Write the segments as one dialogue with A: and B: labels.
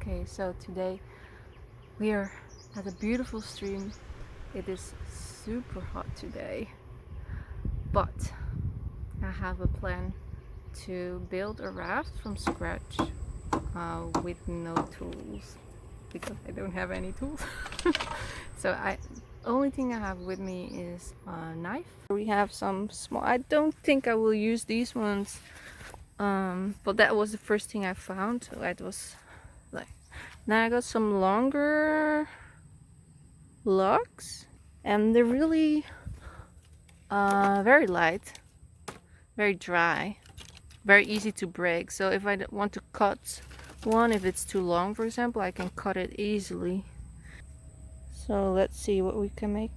A: Okay, so today we are at a beautiful stream. It is super hot today, but I have a plan to build a raft from scratch with no tools because I don't have any tools. So only thing I have with me is a knife. We have some small, I don't think I will use these ones, but that was the first thing I found. So it was like, then I got some longer logs, and they're really very light, very dry, very easy to break. So if I want to cut one, if it's too long, for example, I can cut it easily. So let's see what we can make.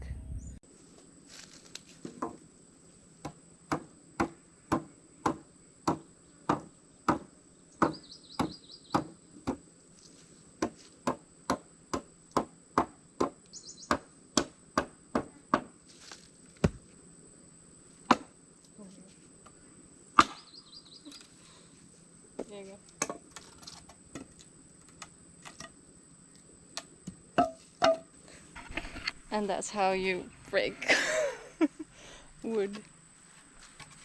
A: There you go. And that's how you break wood.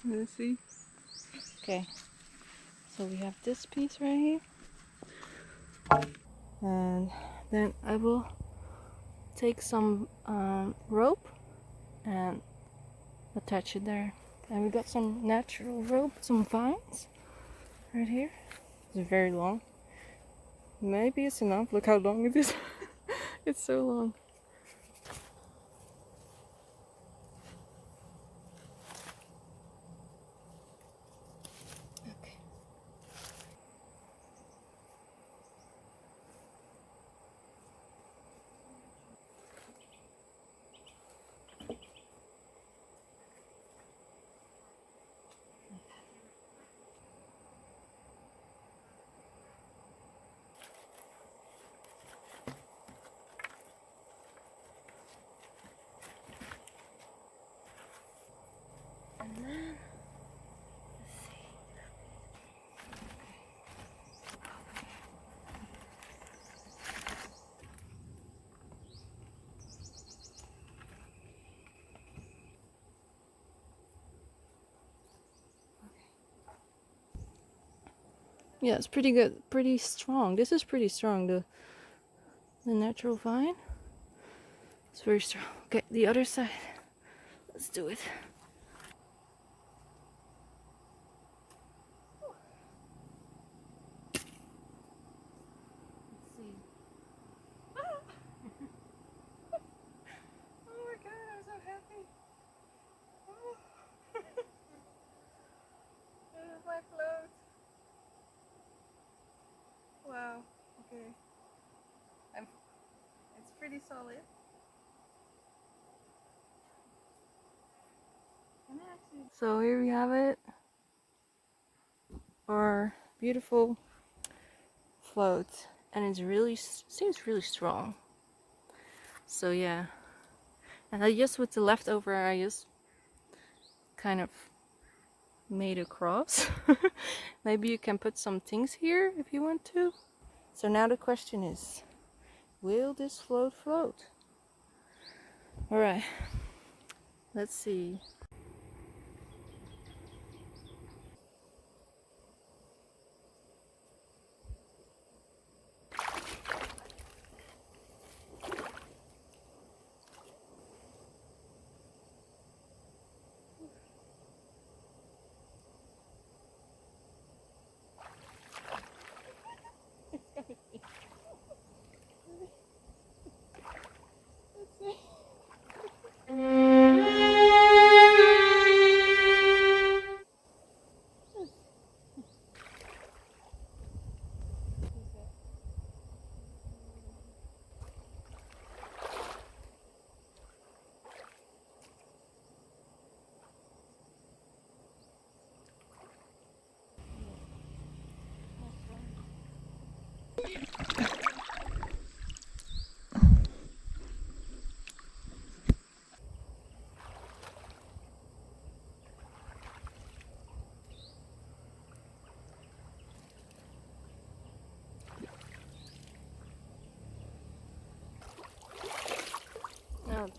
A: Let's see. Okay, so we have this piece right here, and then I will take some rope and attach it there. And we got some natural rope, some vines right here. It's very long. Maybe it's enough. Look how long it is. It's so long. Okay. And then let's see. Yeah, it's pretty good, pretty strong. This is pretty strong. The natural vine. It's very strong. Okay, the other side. Let's do it. Let's see. Oh my god, I'm so happy. Oh. This is my float. Wow. Okay. It's pretty solid. So here we have it. Our beautiful float, and it's really seems really strong. So yeah, and I just with the leftover, I just kind of made a cross. Maybe you can put some things here if you want to. So now the question is, will this float? All right, let's see.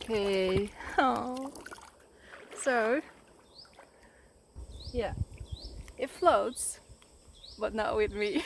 A: Okay. Oh. So, yeah, it floats, but not with me.